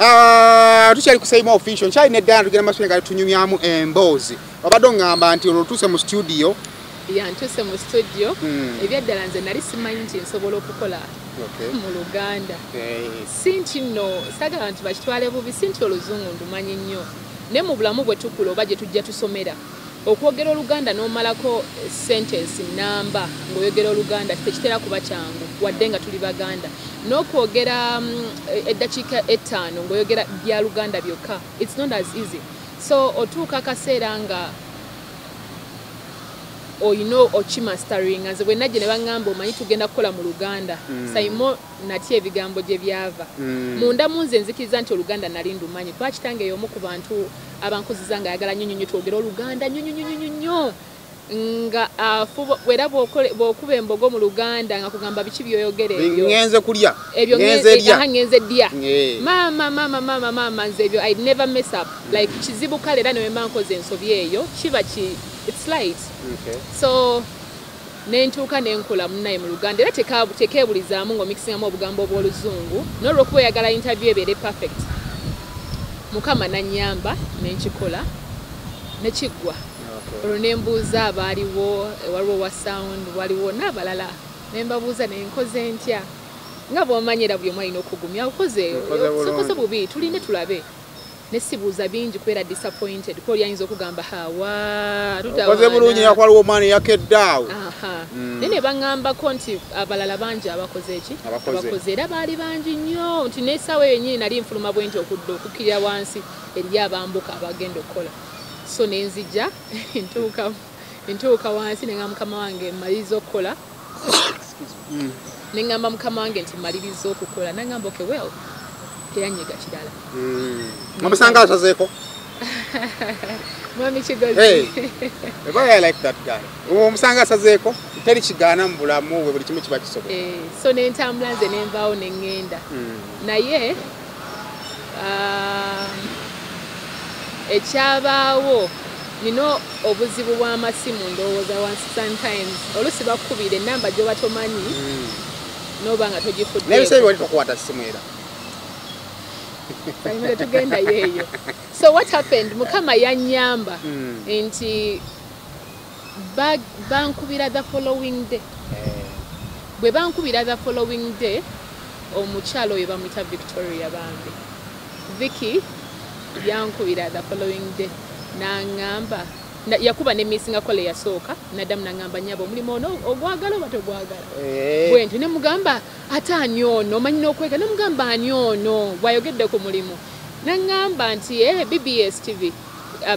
Tukyali ku Saima official nkyali neddala tugenda maswali nga tunyumyamu emboozi obadde ngamba nti olwotuse mu studio yantuse mu studio ebyaddala nze nali simanyi nti nsobola okukola mu Luganda sinti nno sagala nti bakitwale bubi sinti oluzungu ndumanyi nnyo ne mu bulamu bwe tukula oba gye tujja tusomera okwogera Oluganda n'omalako sentence namba ng'oyogera Oluganda tekitera kuba kyangu wadde nga tuli Baganda n'okwogera eddakiika 5 ng'oyogera bya Luganda byokka it's not as easy so otuuka akaseera nga oyino okimastering nze bwe najje ne baŋŋamba omanyi tugenda kukola mu Luganda Saimo natya ebigambo gye byava munda munze nzikiriza nti Oluganda nali ndumanyi kuba kitange y'omu ku bantu abankuziza nga ayagala nnyo twogera Oluganda nnyo nga wera bw'okuba embogo mu Luganda nga kugamba biki by'oyogera ebyo ngenze kulya ebyo ngenze dya mama nze ebyo I'd never mess up like kizibu kale era ne mba nkoze ensobi eyo kiba it's light so nentuuka nenkola munnaye mu Luganda era tekeebulizaamu ng'omikisingamu obugambo obw'Oluzungu n'olwokuba oyagala interview ebeere perfect Mukama nannyamba nenkikola nekiggwa olwo nembuuza abaaliwo waliwo wa sound waliwo n'abalala nembabuuza nenkoze ntya nga bw'omanyira buli omu alina okugumya okoze bubi tulinde tulabe nesibuuza bingi kubeera disappointed kuba olyayinza okugamba okoze bulungi yakwaliwo omwana yakeddaawo naye ne baŋŋambako nti abalala bangi abakoze era baali bangi nnyo nti n'essaawa eyo yennyini nali nfuluma bwe nti okudda okukkirira wansi eri abambuka abagenda okukola so nenzija ntuuka wansi neŋŋamba mukama wange mmaliriza okukola neŋŋamba mukama wange nti mmaliriza okukola naŋŋamba okay well teyanyiga kirala Mamusanga asazeeko Mwami Kigozi I like that guy omusanga asazeeko teri kigaana mu bulamu bwe buli kimu kiba kisobola so nentambula nze nenvaawo neŋŋenda naye ekyabaawo nino obuzibu bw'amasimu ndowooza wansi sometimes olusi bakukubira ennamba gy'oba tomanyi n'oba nga togifudde n'ebiseera wali tokukwata ssimu era tugenda yeeyo so what happened Mukama yannyamba nti bankubira the following day bwe bankubira the following day omukyalo oyo bamuyita Victoria Bambi Vicky yankubira the following day n'aŋŋamba yakuba ne missing call yasooka naddamu n'aŋŋamba nnyabo omulimu ono ogwagala oba togwagala bwe nti ne mugamba ate ani ono omanyi n'okwega ne mugamba ani ono bw'ayogedde ku mulimu n'aŋŋamba nti BBS TV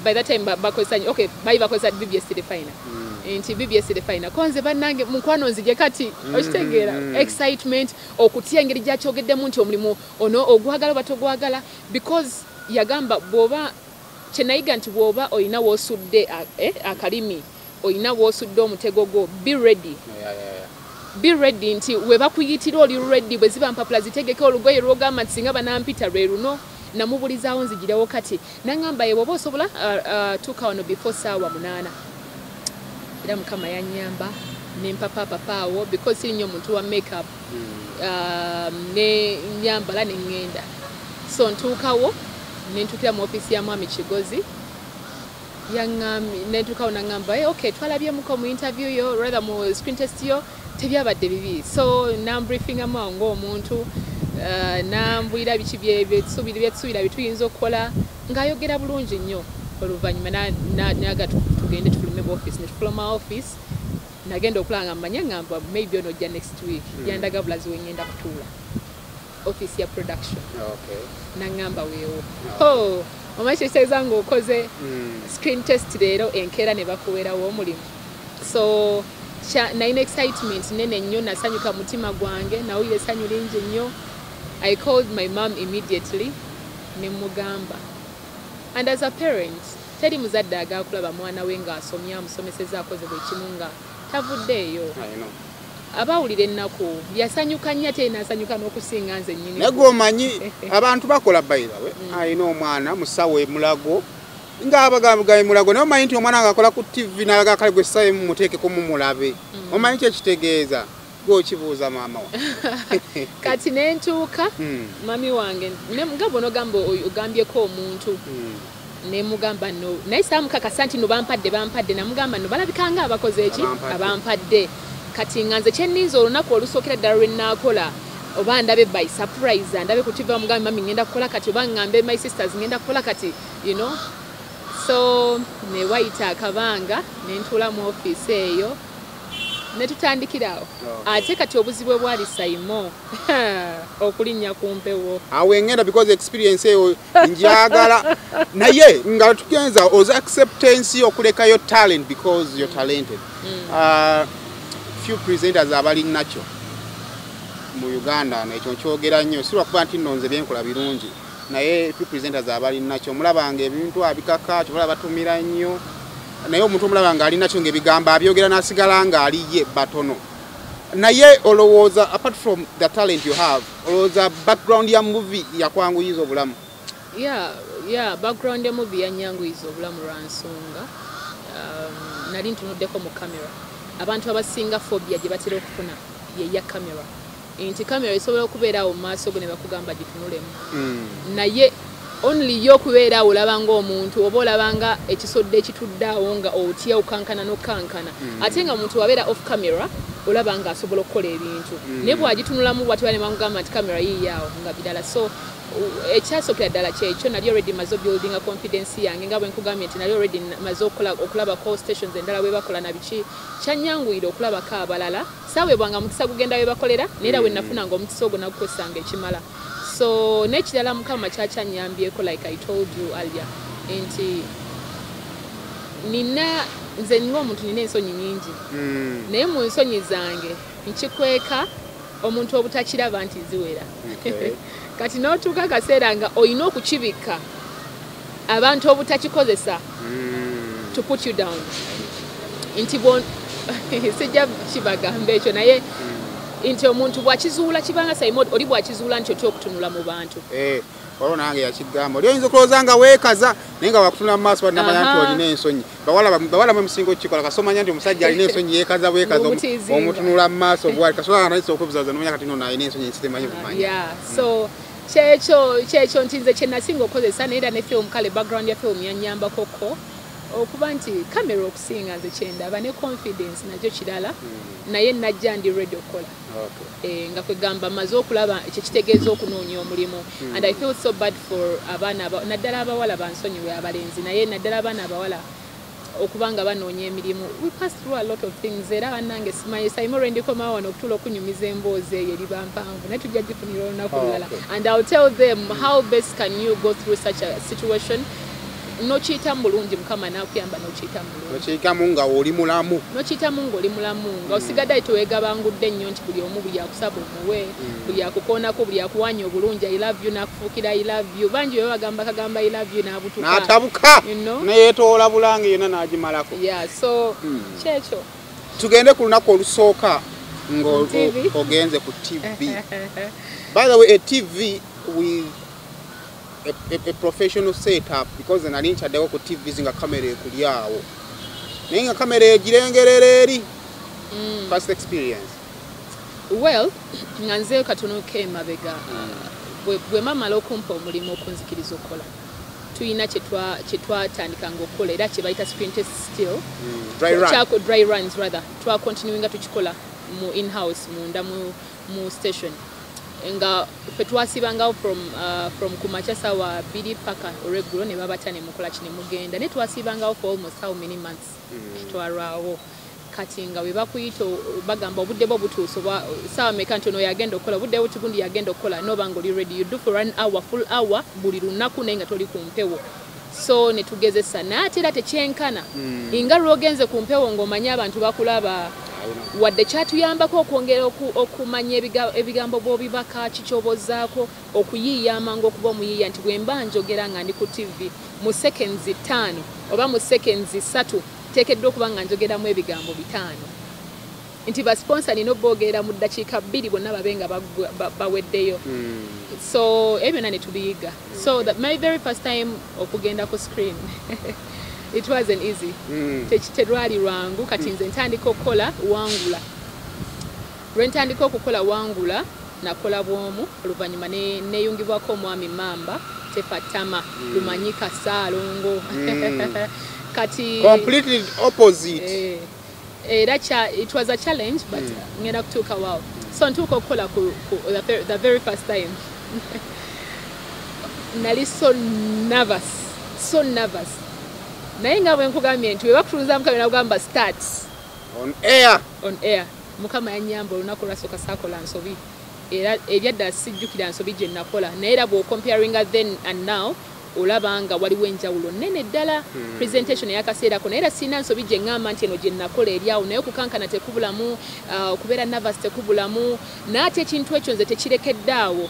by that time bakozesa okay bayi bakozesa BBS TV final nti BBS TV final konze bannange mukwano nzije kati okitegeera excitement okutya engeri gyakyogeddemu nti omulimu ono ogwagala oba togwagala because yagamba bw'oba kyenayiga nti bw'oba olina w'osudde akalimi olina w'osudde omutego gwo be ready be ready nti we bakuyitira oli ready bwe ziba mpapula zitegeke olugoye lwogamba nti singa banampita lwe luno namubulizaawo nzigirewo kati naŋŋamba ye bw'oba osobola tuuka wano before ssaawa 8 era Mukama yannyamba nempapapapaawo because siri nnyo omuntu wa makeup ne nyambala ne ŋŋenda so ntuukawo nentukira mu office ya Mwami Kigozi nentuukawo naŋŋamba okay twalabyemuko mu interview yo rather mu screen test yo tebyabadde bibi so nambriefingamu awo ng'omuntu nambulira biki byetusuubira bituyinza okukola ng'ayogera bulungi nnyo oluvannyuma naga tugende tufulume mu office netufuluma office nagenda okulanga mmanya ŋŋamba maybe ono ojja next week yandaga bulazi weŋŋenda kutuula office ya production naŋŋamba weewo omanyi kyekitegeza ng'okoze screen test leero enkeera ne bakuweerawo omulimu so nalina excitement nene nnyo nasanyuka mutima gwange nawulira essanyu lingi nnyo I called my mom immediately ne mugamba and as a parent teri muzadde agakulaba mwana we ng'asomya amusomeseza akoze buli kimu nga tavuddeeyo abawulira ennaku yasanyuka nnyo ate nasanyuka n'okusinga nze nnyini naye omanyi abantu bakola bayira we alina omwana musawo emulago ng'abagambagaye mulago naye omanyi nti omwana ng'akola ku TV n'alaga kale gwe ssaawa emu muteekeko mumulabe omanyi kyekitegeeza gwokibuuza maama wa kati nentuuka mami wange nga bono gamba ogambyeko omuntu nemugamba no naye saamukakasa nti no bampadde namugamba no balabikanga abakoze eki abampadde kati nga nze kyenninza olunaku olusookera ddala lwe nnaakola oba ndabe by surprise ndabe ku TV mugambe mami ngenda kukola kati oba ngambe my sisters ngenda kukola kati you know so ne wayita akabanga nentuula mu office eyo netutandikirawo ate kati obuzibu bwali saimo okulinnya ku mpewo awe ngenda because experience eyo njagala naye nga tugenza oza acceptance okulekayo talent because you're talented few presenters abali nacho mu Uganda nekyo kyogera nnyo sirwa kuba nti nonze byenkola birungi naye few presenters abali nacho mulabanga ebintu abikaka mulaba batumira nnyo naye omuntu omulabanga ali nacho ngebigamba abyogera nasigala nga aliye batono naye olowooza apart from the talent you have olowooza background ya movie yakwanguyiza obulamu background ya movie yanyanguyiza obulamu lwa nsonga nali ntunuddeko mu kamera abantu abasinga phobia gye batera okufuna ye ya kamera nti kamera esobola okubeerawo mu maaso go ne bakugamba gitunulemu naye only yo kubeera olabanga omuntu oba olabanga ekisodde ekituddeawo nga otya okankana n'okankana ate nga omuntu wabeera off camera olabanga asobola okukola ebintu naye bwagitunulamu bwatibwa ne bamugamba nti kamera yiiyaawo nga bidala so ekyasookera ddala kyekyo nali already maze building a confidence yange nga bwe nkugambye nti nali already maze okulaba call stations endala bwe bakola na biki kyanyanguyira okulabako abalala saawebwanga mukisa gugenda bwe bakolera naye era bwe nafunanga omukisa ogwo nagukozesanga ekimala so nekirala mukama kyakyanyambyeko like I told you earlier nti nze ng'omuntu nina ensonyi nyingi naye mu nsonyi zange nkikweka omuntu obutakiraba nti ziwera kati n'otuuka akaseera nga olina okukibikka abantu obutakikozesa to put you down nti sijja kibagamba ekyo naye nti omuntu bwakizuula kibanga sayimo oli bwakizuula nti otya okutunula mu bantu olwo nange yakigamba oli oyinza okulowooza nga weekaza naye nga wakutunula mu maaso banamanya nti olina ensonyi bawala mwemusinga okukikola kasomanya nti omusajja alina ensonyi yeekaza bweekaza omutunula mu maaso bwali kasobola naisa okubuzaza nomanya kati nno alina ensonyi ensitemanyi kumanya so kyekyo nti nze kyenasinga okukozesa naye era ne film kale background ya film yanyambakoko okuba nti kamera okusinga nze kyendaba ne confidence nakyo kirala naye najja ndi ready okukola nga kwegamba maze okulaba ekyo kitegeeza okunoonya omulimu and I feel so bad for abaana naddala abawala bansonyiwe abalenzi naye naddala abaana abawala okubanga banoonya emirimu we pass through a lot of things era bannange simanyi sayimo lwe ndikomawo wano okutuula okunyumiza emboozi eyo eriba mpanvu naye tujja gifunira olunaku lulala and I'll tell them how best can you go through such a situation nochita mulungi mukama nakuyamba nochita mulungi nochitamu nga oli mulamu nochitamu nga oli mulamu nga osigadde towegabangudde nnyo nti buli omu buli akusaba omuwe buli akukoonako buli akuwanya obulungi I love you nakufuukira I love you bangi bwe bagamba kagamba I love you nabutuka natabuka neyeetoola bulange yonna n'agimalako so kyekyo tugende ku lunaku olusooka ng'ogenze ku TV by the way a TV with a professional setup because nali nchaddeko ku TV zinga kamera ekulyawo naye nga kamera egirengerera eri first experience well nga nze katonoke emabega bwe mamala okumpa omulimu okunzikiriza okukola tuyina kyetwatandikanga okukola era kye bayita screen test still dry runs rather twakontinuinga tukikola mu in-house munda mu station nga fe twasibangawo from kumacha sawa 2 paka regular ne babata ne mukola kine mugenda ne twasibangawo for almost how many months twalwawo kati nga we bakuyita bagamba obudde bo butuuso sawa meka ntono yagenda okukola budde butugundi yagenda okukola no bangoli ready you do for an hour full hour buli lunaku naye nga toli ku mpewo so ne tugezesa n'ate era tekyenkana nga lwogenze ku mpewo ng'omanya abantu bakulaba wadde kyatuyambako okwongera okumanya ebigambo bw'obibaka kikyobozaako okuyiiya amangu okuba omuyiiya nti bwe mba njogera nga ndi ku TV mu seconds 5 oba mu seconds 3 teekeddwa okuba nga njogeramu ebigambo 5 nti basponsor nina obboogera mu ddakiika 2 bonna babe nga baweddeyo so ebyo byonna ne tubiyiga so that my very first time okugenda ku screen it wasn't easy terwali lwangu kati nze ntandika okukola wangula Lwentandika okukola wangula nakola bwomu oluvannyuma neyungibwako omwami Mamba Tefatama Lumanyika Saalongo kati completely opposite era it was a challenge but ngenda kutuuka waawo so ntuuka okukola the very first time nali so nervous naye nga bwe nkugambye nti webakutuuza mukama nagamba start on air mukama yanyamba olunaku lwasooka saakola nsobi era ebyaddala sijjukira nsobi gye nakola naye era bw'ocomparinga then and now olaba nga waliwo enjawulo nnene ddala presentation eyakaseerako naye era sirina nsobi gye ŋŋamba nti eno gye nakola eryawo naye okukankana tekubulamu okubeera nervous tekubulamu naate ekintu ekyo nze tekirekeddaawo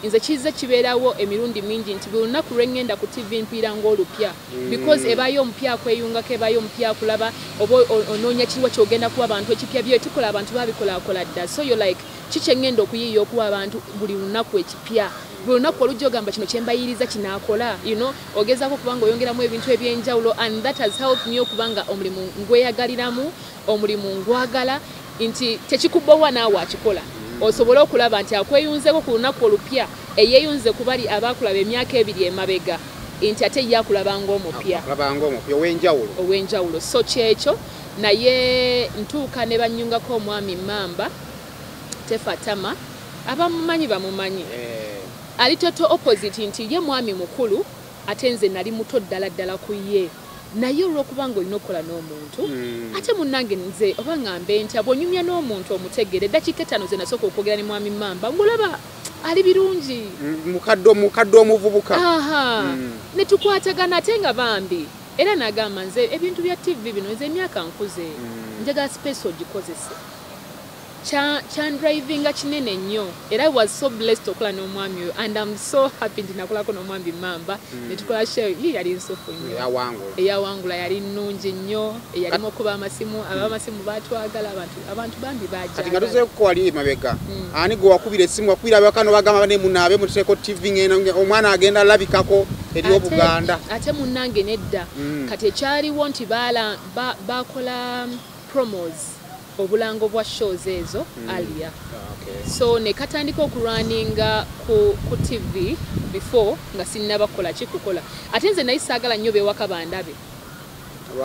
nze kizze kibeerawo emirundi mingi nti buli lunaku lwengenda ku TV mpiira ng'olupya because ebaayo omupya akweyungako ebaayo omupya akulaba oba onoonya kiriwa kyogenda kuwa abantu ekipya byo tukola abantu babikolakola dda so you're like kiki engenda okuyiiya okuwa abantu buli lunaku ekipya buli lunaku olujja ogamba kino kyembayiriza kinaakola ogezaako kubanga oyongeramu ebintu ebyenjawulo and that has helped me okubanga omulimu ngweyagaliramu omulimu ngwagala nti tekikubbawa naawe akikola osobola okulaba nti akweyunzeko ku lunaku olupya eyeeyunze ku bali abaakulaba emyaka 2 emabega nti ate ye akulabanga omupya ow'enjawulo so kyekyo naye ntuuka ne bannyungako omwami Mamba Tefatama abamumanyi bamumanyi ali toto opposite nti ye mwami mukulu ate nze nali muto ddala ku ye naye olw'okubanga olina okukola n'omuntu ate munnange nze oba ŋŋambe nti abwonyumya n'omuntu omutegere eddakiika 5 ze nasooka okwogera ne mwami Mamba ngolaba ali birungi mukadde omuvubuka ne tukwatagana ate nga bambi era nagamba nze ebintu bya TV bino nze emyaka nkuze njagala space ogikozese chandrivinga kinene nnyo era I was so blessed okukola n'omwami oyo and I'm so happy nti nakolako n'omwami Mamba netukola show yali nsofu nnyo eyawangula yali nnungi nnyo eyalimu okuba amasimu abamasimu baatwagala abantu bambi bajja kati nga tuze ko wali mabega ani gwe wakubira essimu wakubira bakano bagamba ne munaabe muteeko TV ngena omwana agenda alabikako eri Obuganda ate munnange nedda kati ekyaliwo nti bakola promos obulango bwa shows ezo alia so ne katandika okurunninga ku TV before nga sinnabakola kikukola ate nze naye saagala nnyo bewaka bandabe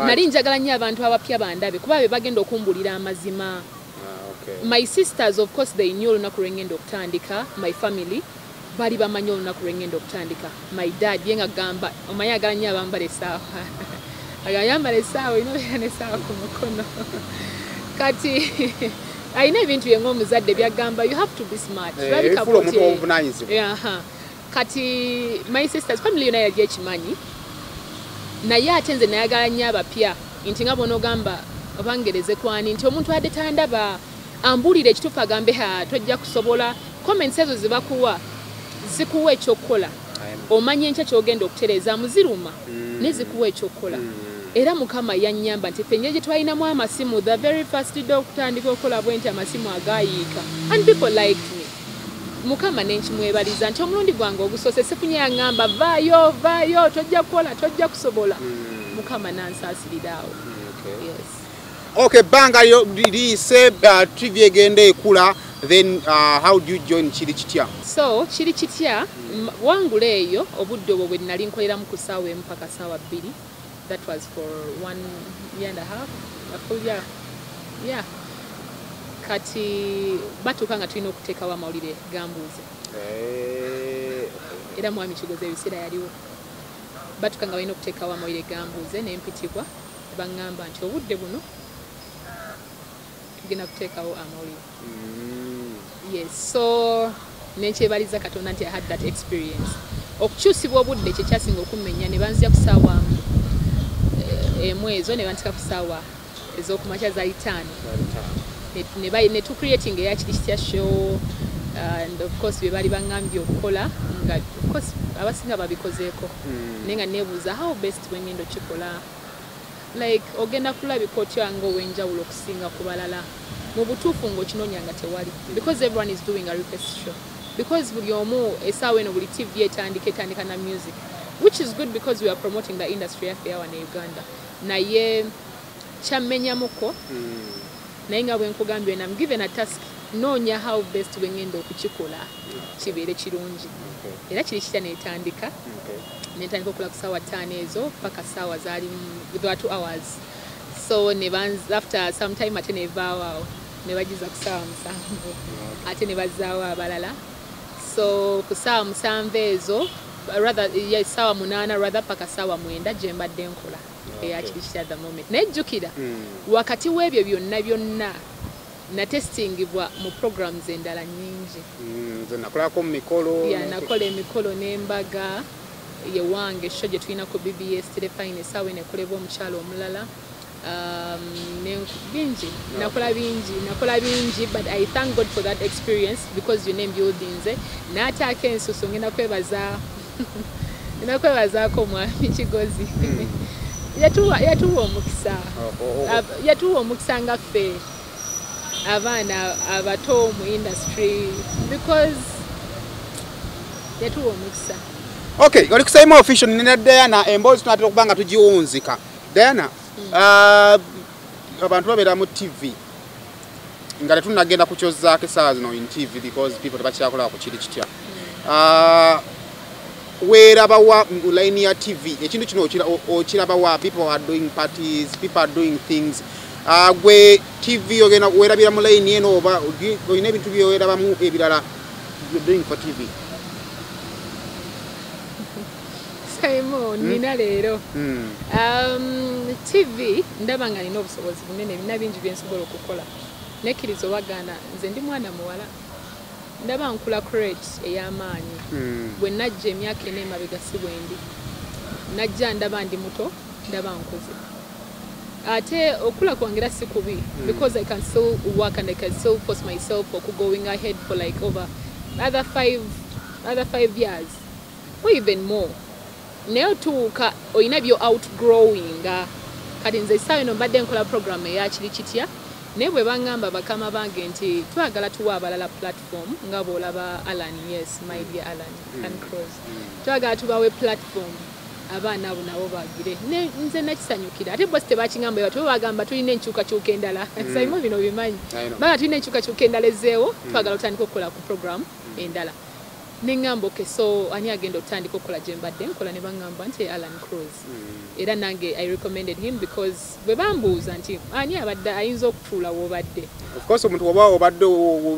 nali njagala nnyo abantu abapya bandabe kuba be bagenda okumbulira amazima my sisters of course they knew olunaku lwengenda okutandika my family bali bamanyi olunaku lwengenda okutandika my dad yenga gamba omanyi agala nnyo abambala essaawa agayambala essaawa inobeera n'essaawa ku mukono kati ayina ebintu bye ng'omuzadde byagamba you have to be smart kati my sisters family yona yali ekimanyi naye ate nze nayagala nnyo abapya nti nga bonaogamba obangereze kwani nti omuntu adde tandaba ambulira ekituufu agambe tojja kusobola comments ezo zibakuwa zikuwa ekyokukola omanye enkya kyogenda okutereeza muziruma nezikuwa ekyokukola era mukama yannyamba nti fenye gye twalinamu amasimu the very first day okutandika okukola bwe nti amasimu agayiika and people liked me mukama nenkimwebaliza nti omulundi gwange ogusoose sifunye yaŋŋamba vaayo tojja kukola tojja kusobola mukama nansaasiriraawo okay banga liyise TV egenda ekula then how do you join Kiri Kitya so Kiri Kitya wangula eyo obudde obwo bwe nali nkoleramu ku ssaawa emu paka ssaawa 2 that was for 1 year and a half a full year yeah kati batuuka nga tulina okuteekawo amawulire gambuuze era mwami Kigozi ebiseera yaliwo batuuka nga balina okuteekawo amawulire gambuuze nempitibwa baŋŋamba nti obudde buno tugenda kuteekawo amawulire yes so nenkyebaliza Katonda nti I had that experience okukyusibwa obudde kyekyasinga okummenya ne banzija ku ssaawa emwezo ne bantika ku ssaawa ez'okumakya za 5 ne tu creating eya Kiri Kitya show and of course bye bali baŋŋambye okukola nga of course abasinga babikozeeko naye nga neebuuza how best bwengenda okikola like ogenda kulabika otya nga ow'enjawulo okusinga ku balala mu butuufu ng'okinoonya nga tewali because everyone is doing a request show because buli omu essaawa eno buli TV etandika na music which is good because we are promoting the industry yaffe yawa ne Uganda naye kyammenyamuko naye nga bwe nkugambye I'm given a task noonya how best wengenda okukikola kibeere kirungi era kiri kitya netandika okukola ku ssaawa 5 ezo paka ssaawa zaali 2 hours so after some time ate nevaawo ne bagiza ku ssaawa 7 ate ne bazzaawo abalala so ku ssaawa 7 ezo ssaawa 8 rather paka ssaawa 9 gye mbadde nkola eyakiri kitya at the moment nejjukira wakati w'ebyo byonna natestingibwa mu programs endala nyingi nakolako mumikolo nakola emikolo n'embaga yewange show gye tulina ku BBS Telefine essaawa enekolebwa omukyalo omulala bingi nakola bingi but I thank God for that experience because your name buildings n'ataako ensusu ngenda kwebazaako mwami Kigozi yatuwa omukisa nga ffe abaana abato mu industry because yatuwa omukisa. Okay, oli kusayima official nina Diana emboozi tunatera okubanga tugiwunzika. Diana, abantu babeera mu TV nga tetunnagenda kukyozzaako essaawa zino in TV because people tebakyakola ku kiri kitya. Weeraba wa mu line ya TV ekintu kino okiraba wa people are doing parties, people are doing things. Gwe TV ogenda weerabira mu line eno oba olina ebintu byeweerabamu ebirala you're doing for TV? Simon, nina leero. TV ndaba nga nina obusobozi bunene bina bingi byensobola okukola. Nekkiriza obagana nze ndi mwana muwala. Ndaba nkula crate ey'amaanyi. Bwe najja emyaka 4 emabega si bwendi. Najja ndaba ndi muto, ndaba nkuze. Ate okula kwangera si kubi because I can still work and I can still force myself for going ahead for like over other 5 years or even more. Naye tuuka oyina byo outgrowing kati nze essaawa eno mbadde nkola program eyakiri kitya naye bwe baŋŋamba bakama bange nti twagala tuwa abalala platform nga bw'olaba Alan, yes my dear Alan and Cross twagala tubawe platform abaana abo nabo bagire nze nakisanyukira ate bosi tebakiŋŋamba bwe bagamba tulina enkyukakyuka endala Simon bino bimanyi baga tulina enkyukakyuka endala ezzeewo twagala otandika okukola ku program endala neŋŋamba okay so ani agenda otandika okukola gye mbadde nkola ne baŋŋamba nti Alan Cruz era nange I recommended him because bwe bambuuza nti ani abadde ayinza okutuula w'obadde of course omuntu oba obadde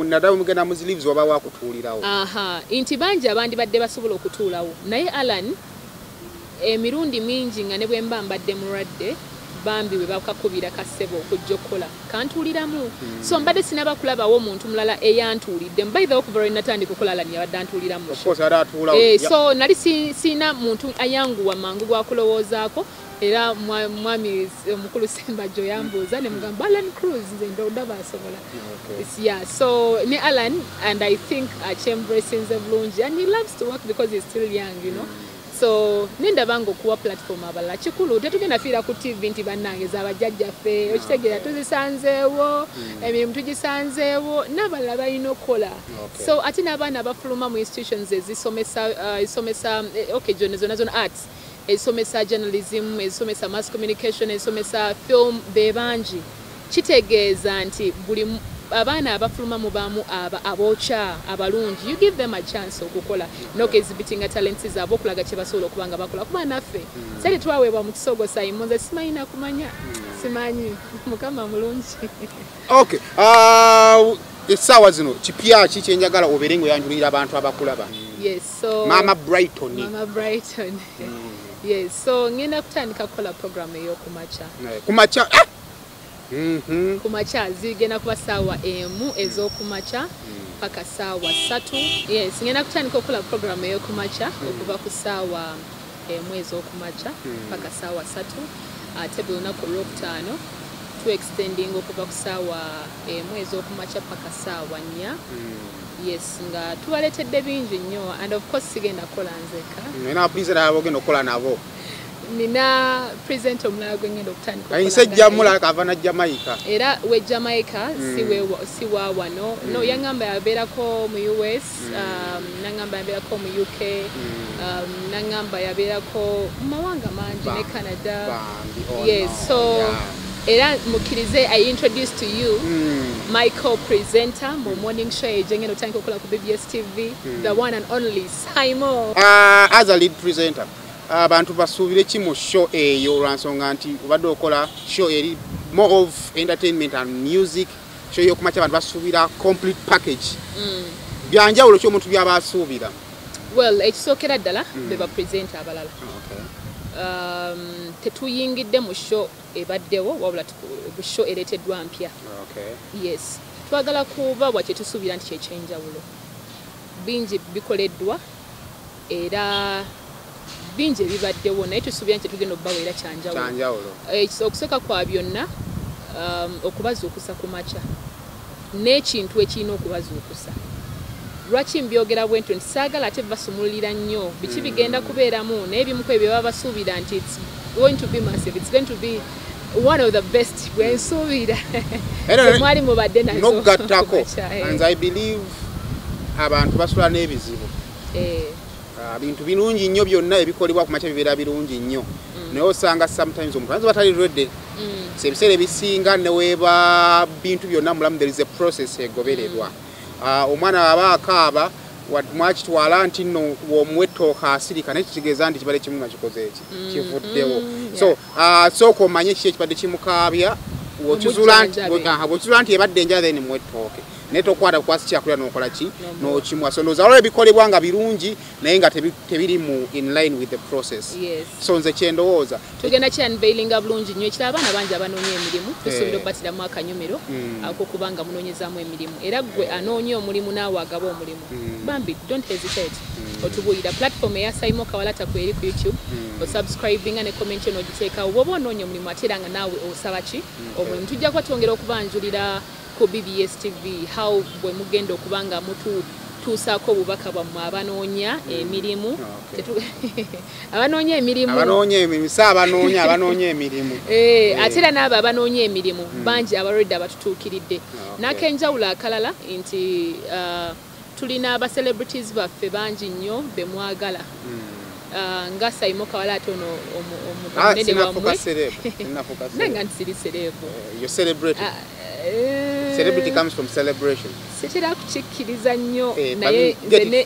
nadawe mugenda mu zilives oba wakutuulirawo nti bangi abandi badde basobola okutuulawo naye Alan emirundi mingi nga ne bwe mba mbadde mulwadde bambi bwe bakakubira kasebo okujja okukola kantuuliramu so mbadde sinaba kulabawo omuntu mulala eyantuulidde by the way okuva lwe natandika okukola Alan yabadde antuuliramu so nali sina muntu ayanguwa mangu gwakulowoozaako era mwami omukulu Sembajjo yambuuza ne mugamba Alan Cruz nze ndaba asobola so ne Alan and I think akyembracinze bulungi and he loves to work because he's still young you know so nendaba nga okuwa platform abalala kikulu tetugenda fiira ku TV nti bannange z'abajjajjaffe okitegeera tuzisanzeewo emirimu tugisanzeewo n'abalala balina okukola so ate n'abaana abafuluma mu institutions ezisomesa okay zona arts ezisomesa journalism ezisomesa mass communication ezisomesa film be bangi kitegeeza nti buli abaana abafuluma mu baamu abokya abalungi you give them a chance okukola n'okezibitinga talents zaabwe okulaga kye basobola okuba nga bakola kuba naffe sali twaweebwa mu kisogo Simon nze simanyi kumanya simanyi mukama mulungi okay essaawa zino kipya ki kyenjagala obeere ng'oyanjulira abantu abakulaba yes so Mama Brighton yes so ngenda kutandika kukola program kumacha kumacha zigenda kuba ssaawa 1 ez'okumacha paka ssaawa 3 yes ngenda kutandika okukola program ey'okumacha okuva ku ssaawa 1 ez'okumacha paka ssaawa 3 ate buli lunaku olwokutaano tu extending okuva ku ssaawa 1 ez'okumacha paka ssaawa 4 yes nga tubaleetedde bingi nnyo and of course sigenda kukola nzeka nina presenter abo ogenda okukola nabo nina presenter omulala gwe ngenda okutandika ayisejja mula kava na Jamaica era we Jamaica si wa wano no yangamba yabeerako mu US nangamba yabeerako mu UK nangamba yabeerako mu mawanga mangi ne Canada yes so era mukkirize I introduce to you my co-presenter mu morning show ejengeno otandika okukola ku BBS TV, the one and only Simon. As a lead presenter, abantu basuubire ki mu show eyo olwansonga nti obadde okola show eri more of entertainment and music, show y'okumakya abantu basuubira complete package. Byanjawulo ki omuntu byaba asuubira? Well, ekisookera ddala be ba presenter abalala. Tetuyingidde mu show ebaddewo wabula show ereeteddwa mpya. Yes, twagala kuba bwa kyetusuubira nti kyekyenjawulo. Bingi bikoleddwa era bingi ebibaddewo naye tusuubira nti tugenda obbaweera kyanjawulo. Okusooka kwa byonna okubazuukusa ku makya n'ekintu ekirina okubazuukusa. Lwaki mbyogera bwe ntyo nti saagala ate basumululira nnyo biki bigenda kubeeramu naye ebimu ku ebyo baba basuubira nti it's going to be massive, it's going to be one of the best bwensuubira mwali mubadde nazo nokugattako. And I believe abantu basula n'ebizibu. Bintu birungi nnyo byonna ebikolebwa ku makya bibeera birungi nnyo naye osanga sometimes omuntu ayinza batali ready. Ebiseera ebisinga neweeba bintu byonna mulamu there is a process egobererwa. Omwana aba akaaba mwakitwala nti nno w'omuwetooka asirika naye kitegeeza nti kibadde kimu nga kikoze eki kivuddewo. So sooka omanye kiki ekibadde kimukaabya bw'okizuula nti ebadde enjala then muwetooke naye tokwata kukwasi kyakulya n'okola ki n'okimwa. So ndowooza olwo ebikolebwa nga birungi naye nga tebiri mu in line with the process. So nze kyendowooza tugenda kyanveilinga bulungi nnyo ekira abaana bangi abanoonya emirimu tusuubira okubatiramu akanyomero ak'okubanga munoonyezaamu emirimu era gwe anoonya omulimu naawe agaba omulimu bambi don't hesitate otubuulira platform eya Simon Kawalata kweri ku YouTube osubscribinga ne comment n'ogiteekawo bw'oba onoonya omulimu ate era nga naawe osaba ki omulimu tujja kuba twongera okubanjulira ku BBS TV how bwe mugenda okubanga mutuusaako obubaka bwammwe abanoonya emirimu abanoonya emirimu ate era n'abo abanoonya emirimu bangi abalwadde abatutuukiridde n'akenjawulo akalala nti tulina aba celebrities baffe bangi nnyo be mwagala nga Simon Kawalata ono omunene wammwe nanga nti siri celebu. Celebrity comes from celebration. Sitera kukikkiriza nnyo naye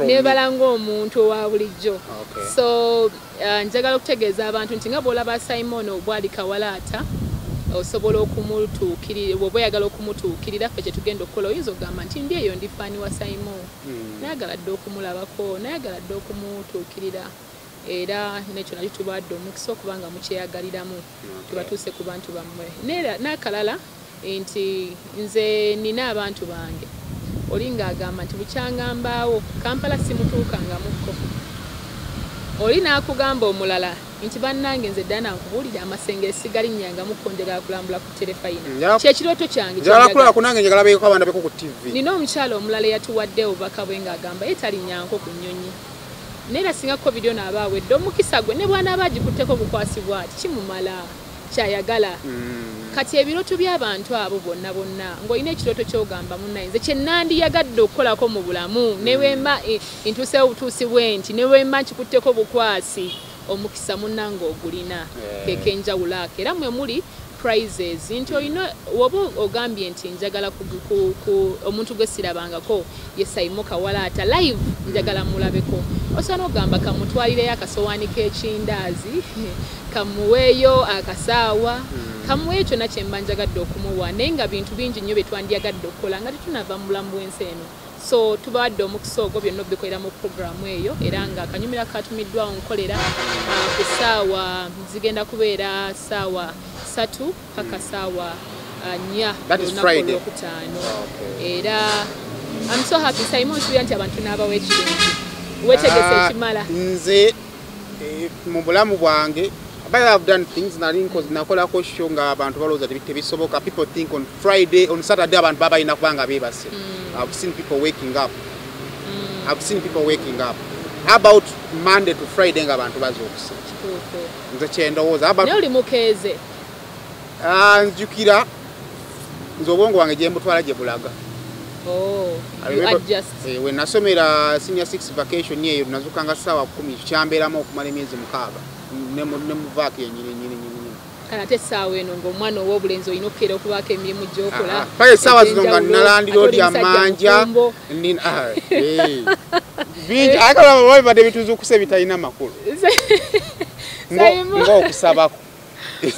neebala ng'omuntu owa bulijjo. So njagala okutegeeza abantu nti nga bw'olaba Simon obwali Kawalata osobola okumutuukirira bw'oba oyagala okumutuukirira ffe kye tugenda okukola oyinza okugamba nti ndi eyo ndi faani wa Simon nayagala dde okumulabako nayagala dde okumutuukirira era nekyo nakyo tubadde omukisa okubanga mukyeyagaliramu tubatuuse ku bantu bammwe n'akalala nti nze nina abantu bange oli ng'agamba nti bukyangambaawo Kampala simutuukangamukko oli n'akugamba omulala nti bannange nze ddala nankubuulira amasengere sigalinnyangamukko njagala kulambula ku terefayina kyekirooto kyange nina omukyala omulala eyatuwadde obubaka bwe ng'agamba ye talinnyanko ku nnyonyi naye era singako vidiyo naaba awedde omukisa gwe ne bw'anaaba agikutteko bukwasibwa ati kimumala kyayagala. Kati ebirooto by'abantu abo bonna ng'olina ekirooto ky'ogamba munnaye nze kye nandiyagadde okukolako mu bulamu ne wemba ntuusewo butuusi bwe nti ne wemba nkikutteko bukwasi omukisa munnange ogulina kekenjawulo ako era mwe muli prizes nti olina woba ogambye nti njagala omuntu gwe sirabangako ye Simon Kawalata live njagala mulabeko osobola n'ogamba kamutwalireyo akasowaani k'ekindaazi kamuweeyo akasaawa kamuweeyo kyonna kye mba njagadde okumuwa naye nga bintu bingi nnyo bye twandiyagadde okukola nga tetunava mu bulamu bw'ensi eno. So tubawadde omukisa ogwo byonna obikolera mu programu eyo era nga akanyumira katumiddwawo nkolera ku ssaawa zigenda kubeera ssaawa 3 paka ssaawa 4 olunaku olwokutaano era I'm so happy Simon nsuubira nti abantu n'abawa ekirungi weetegese ekimala. Nze mu bulamu bwange but I've done things nakolako show nga abantu balowooza tebisoboka. People think on Friday, on Saturday abantu baba balina kubanga beebase. I've seen people waking up. How about Monday to Friday nga abantu bazuukusa? Nze kyendowooza naye oli mukeeze nzijukira nze obwongo bwange gye mbutwala gye bulaga. We nasomera senior 6 vacation eyo nazukanga ssaawa 10 kyambeeramu okumala emyezi 6 ne muvaako yennyini. kana ate essaawa eno ng'omwana ow'obulenzi olina okukeera okubaako emirimu gy'okola pale essaawa zino nga nalandira oli amanja bingi akala badde bituzuukuse bitalina makulu ng'okusabako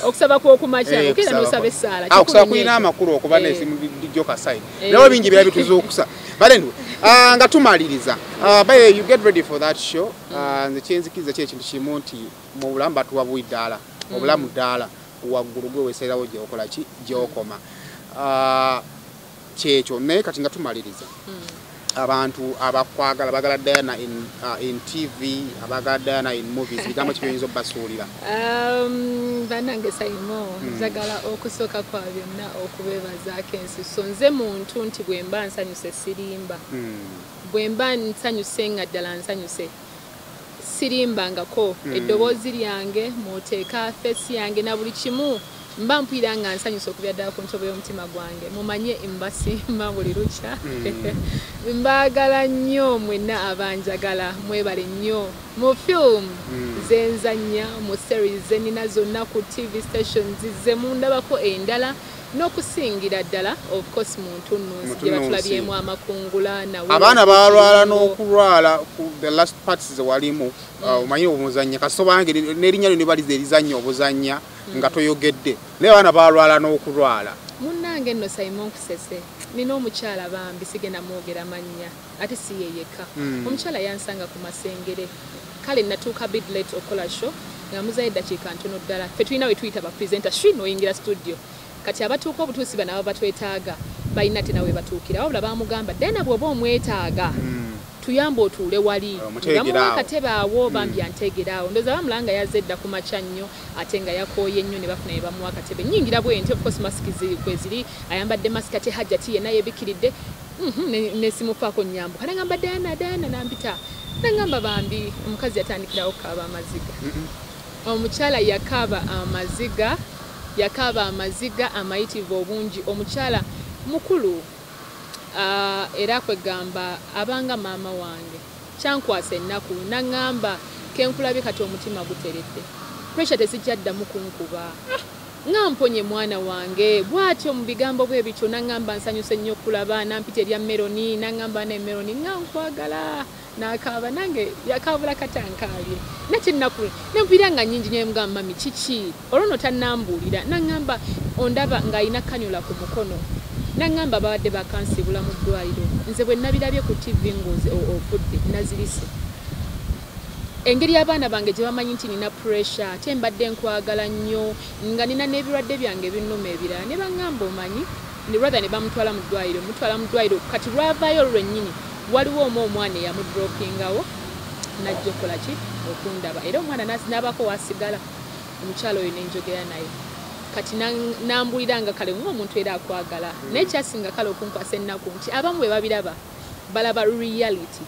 okusaba kw'okumakya okera n'osaba essaala okusaba kulina amakulu okuba n'esimu lijjo kasayini nawo bingi bira bituzuukusa but anyway nga tumaliriza you get ready for that show nze kyenzikiriza kye kintu kimu nti mu bulamu batuwa bwiddaala obulamu ddaala waggulu gwe weesalirawo gy'okola ki gy'okoma kyekyo naye kati nga tumaliriza abantu abakwagala bagala Diana in TV abagala Diana in movies bigambo kibiyinza obbasuulira bannange Saimo njagala okusooka kwa byonna okubeebazaako ensuso nze muntu nti bwe mba nsanyuse sirimba bwe mba nsanyuse nga ddala nsanyuse sirimbangako eddoboozi lyange muteeka feesi yange na buli kimu mba mpulira nga nsanyuse okubya ddala ku ntobo y'omutima gwange mumanye mbasimba buli lukya mbaagala nnyo mwenna abanjagala mwebale nnyo mu film zenzanya mu series zenina zonna ku TV stations ze mundabako endala n'okusingira ddala of course muntu nunsi gye batulabyemu amakungula nawe abaana balwala n'okulwala ku the last parts ze walimu omanyi obuzanya kasobange n'erinnya lino balize erizanya obuzanya nga toyogedde naye abaana balwala n'okulwala munnange nno Simon Kusese nina omukyala bambi sigenda mwogera mannya ate si yeyeka omukyala yansanga ku Masengere kale natuuka bit late okola show nga muzayo eddakiika ntono ddala ffe tulina we tuyita bapresenta n'oyingira studio kati abatuuka obutuusi bano aba batwetaaga balina te nawe batuukira wabula bamugamba Diana bw'oba omwetaaga tuyamba otuule wali ngamuwa akatebe awo bambi antegera awo ndoza bamulanga yazedda ku makya nnyo ate nga yakooye nnyo ne bafuna ne bamuwa akatebe nnyingira bwe nti of course masiki kwe ziri ayambadde masiki ate hajjati yenna yeebikiridde nesimufaako nnyambuka nagamba Diana nampita nagamba bambi omukazi yatandikirawo okukaaba amaziga omukyala yakaaba amaziga amayitivu obungi omukyala mukulu era kwegamba abanga maama wange kyankwasa ennaku nagamba kenkulabye kati omutima guteredde pressure tesijjaddamu kunkuba ngamponye mwana wange bw'atyo mu bigambo bwe bityo nagamba nsanyuse nnyo okulaba nampita erya Meloni nagamba ne Meloni ngankwagala nakaaba nange yakaabula katankaabye nakyennaku nempulira nga nnyingi nyo mugamba mami kiki olwono tannambuulira nagamba ondaba ng'alina kanyola ku mukono nagamba babadde bakansibula mu ddwaliro nze bwe nabirabye ku TV ngozi ofudde nazirise engeri abaana bange gye bamanyi nti nina pressure ate mbadde nkwagala nnyo nga nina n'ebirwadde byange binnuma ebirala ne bangamba omanyi rather ne bamutwala mu ddwaliro kati lwavaayo lwennyini waliwo omwana eyamudropingawo najja okola ki okundaba era omwana n'abako wasigala omukyalo oyo nenjogera naye kati nambulira nga kale ng'omuntu era akwagala naye kyasinga kale okunkwasa ennaku nti abamu bwe babiraba balaba reality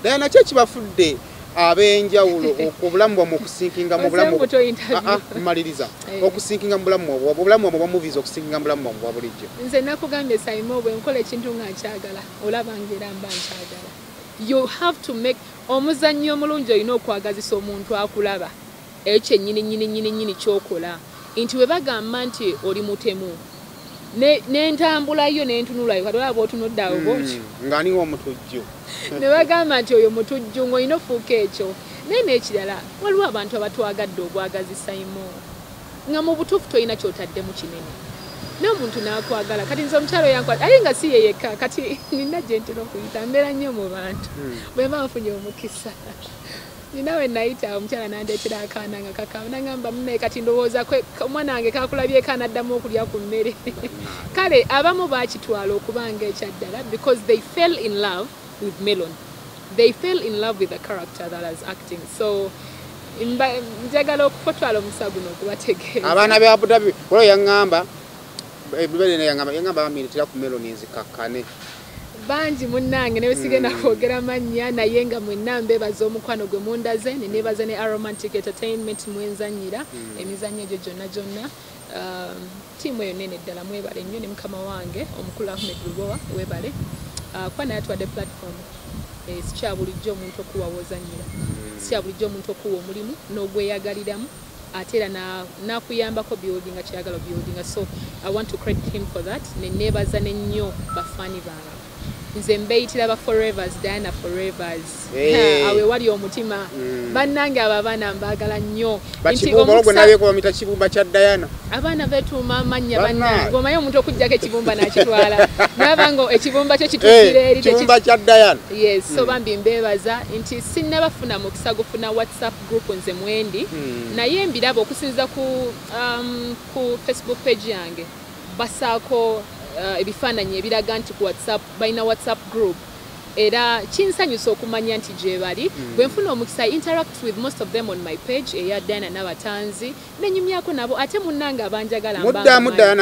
Diana kye kibafudde ab'enjawulo obulamu bwamwe okusinkinga mu bulamu maliriza okusinkinga mu bulamu obulamu bwamwe movies okusinkinga mu bulamu bwa bulijjo nze nakugambye Simon bwe nkola ekintu nga nkyagala olaba ngera mba nkyagala you have to make omuzannyo omulungi olina okwagazisa omuntu akulaba ekyo ennyini kyokola nti we bagamba nti oli mutemu n'entambulayo n'entunulayo kati olaba otunudde awo bwotyo ng'aniwo omutujju ne bagamba nti oyo mutujju ng'olina ofuuka ekyo naye n'ekirala waliwo abantu abatwagadde obwagazi Simon nga mu butuufu tolina kyotaddemu kinene n'omuntu n'akwagala kati nze omukyalo yankwata aye nga si yeyeka kati nina gye ntera okuyita mbeera nnyo mu bantu bwe mba nfunye omukisa ninawe nayita omukyala nandeetera akaana nga kakaba nagamba munaye kati ndowooza omwana wange kakulabyeko anaddamu okulya ku mmere kale abamu bakitwala okubanga ekyaddala because they fell in love with Melon. They fell in love with the character that is acting. So njagala okufotwala omusagu n'okubategeeza abaana be Abu Dhabi olwo yangamba bamiritira ku Melon ezikakkane bangi munnange ne besigenda kwogera mannya naye nga mwenna mbeebaza omukwano gwe mundaze ne neebaza ne Aromantic Entertainment mwenzanyira emizannyo egyo gyonna tiimu eyo nene ddala mwebale nnyo ne mukama wange omukulu Ahmed Lubowa webale kwa naye atwadde platform sikya bulijjo omuntu okuwa wozanyira sikya bulijjo omuntu okuwa omulimu n'ogweyagaliramu ate era nakuyambako building kyayagala building. So I want to credit him for that. Nenebaza nnyo bafani bange. Nze mbeyitira ba forevers, Diana forevers. Awe wali omutima. Bannange abaana mbagala nnyo. Bakibumba gwe naye ko mita kibumba kya Diana. Abaana betuuma amannya bannange. Omanyi omuntu okujjako ekibumba n'akitwala. Nabango ekibumba kyo kituukire eri ekibumba kya Diana. Yes, so bambi mbebaza nti sinnabafuna mukisa gufuna WhatsApp group nze mwendi. Naye mbiraba okusinza ku Facebook page yange. Basaako ebifaananyi ebiraga nti ku WhatsApp balina WhatsApp group era kinsanyusa okumanya nti gye bali bwe nfuna omukisa interact with most of them on my page eya Diana n'abatanzi nenyumyako nabo ate munnanga abanjagala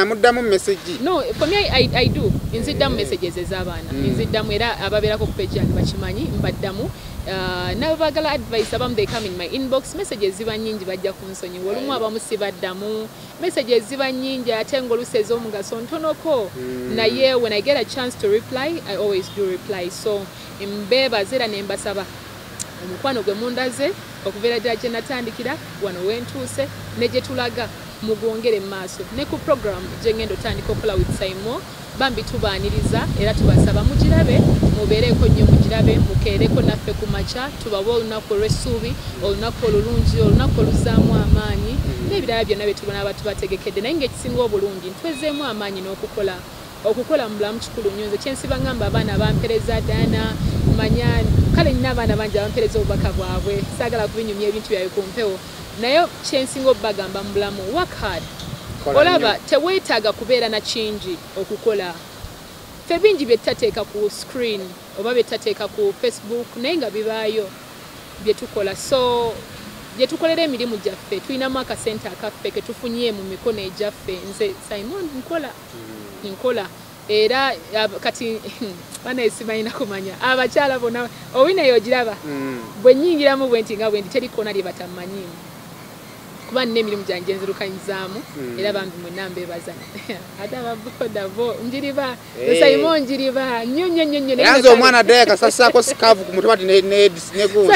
muddamu message. No, for me I do nziddamu messages ez'abaana nziddamu era ababeerako ku page yange bakimanyi mbaddamu nabagala advice abamu they come in my inbox messages ziba nyingi bajja kunsonyiwa olumu abamu sibaddamu messages ziba nyingi ate ng'oluusi ez'omugaso ntonoko naye when I get a chance to reply I always do reply. So mbeebaza era ne mbasaba omukwano gwe mundaze okubeera ddala gye natandikira wano wentuuse ne gye tulaga mugwongere mu maaso ne ku program gye ngenda otandika okola with Simon bambi tubaaniriza era tubasaba mugirabe mubeereko nnyo mugirabe mukeereko naffe ku makya tubawe olunaku olw'essuubi olunaku olulungi olunaku oluzaamu amaanyi n'ebirala byonna bye tubona abatubategekedde naye ng'ekisinga obulungi ntwezeemu amaanyi n'okukola mu bulamu kikulu nnyo nze kyensiba ngamba abaana bampereza Diana manya kale nina abaana bangi abampereza obubaka bwabwe saagala kubinyumya ebintu byabwe ku mpewo naye kyensinga obbagamba mu bulamu work hard olaba teweetaaga kubeera na kingi okukola ffe bingi bye tutateeka ku screen oba bye tutateeka ku Facebook naye nga bibaayo bye tukola. So bye tukolera emirimu gyaffe tulinamu akasente akaffe ke tufunye mu mikono egyaffe nze Simon nkola era kati bana esimayina kumanya abakyala bona owina yogiraba bwe nyingiramu bwe nti nga bwe ndi terikona lye batamanyimu kuba n'emirimu gyange nzirukanyizaamu era bambi mwenna mbeebaza ate abavodavo njiriba Simon njiriba nnyo yanze omwana ddala yakasassaako sikaafu ku mutwe ati negundi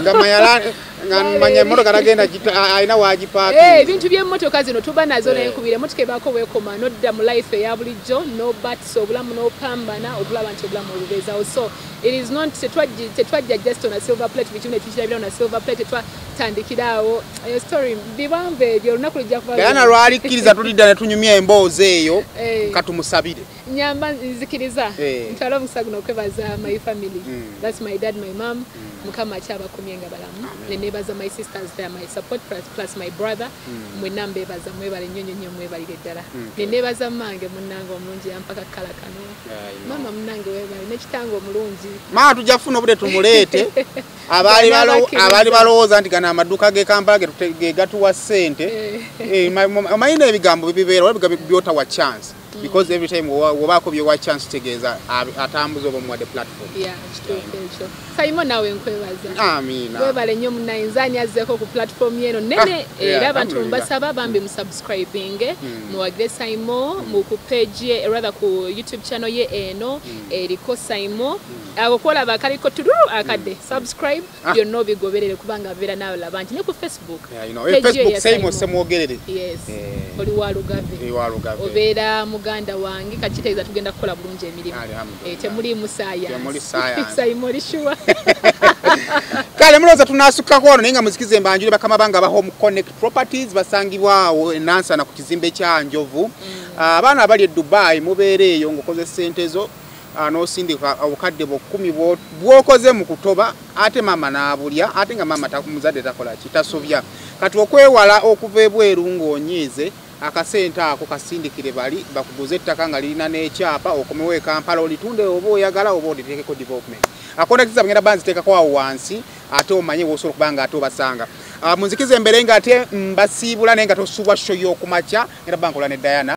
nga mayala nga manya emmotoka nagenda alina waagipaaki ebintu by'emmotoka zino tuba nazo naye nkubira emmotoka ebaako weekoma nodda mu life eya bulijjo no bats obulamu n'opambana okulaba nti obulamu obubeezawo. So it is not tetwajja just on a silver plate bikimu ne tukirabira on a silver plate twatandikiraawo eyo story bibanvu ebyo olunaku lujja kuba Diana lwalikkiriza tulidda ne tunyumya emboozi eyo katumusabire nyamba nzikiriza ntwala omukisa guno okwebaza my family that's my dad my mom mukama akyabakumye nga balamu ne neebaza my sisters there my support plus my brother mwenna mbeebaza mwebale nnyo mwebalire ddala ne neebaza mmange munnange omulungi yampaka kala kano mama munnange weebale n'ekitange omulungi maa tujja kufuna obudde tumuleete abaali balowooza nti gano amaduuka g'e Kampala ge gatuwa ssente omanyi n'ebigambo bibeera wala byotawa chance because every time wobaako byowa chance tegeeza atambuza oba omuwadde platform. Simon nawe nkwebaza amiina webale nnyo munnaye nzaani azzeeko ku platform yeno nene era abantu mbasaba bambi musubscribinge muwagire Simon mu ku page ye rather ku YouTube channel ye eno eriko Simon ako kwolaba akaliko tuduru akadde subscribe byonna obigoberere kubanga abeera nawe labangi ne ku Facebook Facebook Simon semwogerere oli walugave obeera muganda wange kakitegeeza tugenda kukola bulungi emirimu temuli musaya Simon lishuwa kale mulowooza tunaasukkako wano naye nga muzikize mbanjule bakama banga aba Home Connect Properties basangibwawo enansana ku kizimbe kya Njovu abaana abali e Dubai mubeera eyo ng'okoze ssente zo n'osindika obukadde bukumi bw'okoze mu kutoba ate maama n'abulya ate nga maama muzadde takola ki tasobya kati okwewala okuva ebweru ng'onyiize akasente ako kasindikire bali bakuguze ettaka nga lirina n'ekyapa okomewo e Kampala olitunde oba oyagala oba oliteekeko development akonekitiza bagenda banziteekako awo wansi ate omanye wosobola okuba nga ate obasanga munzikiza embere nga ate mbasiibula naye nga tosuubwa show y'okumakya era bankola ne Diana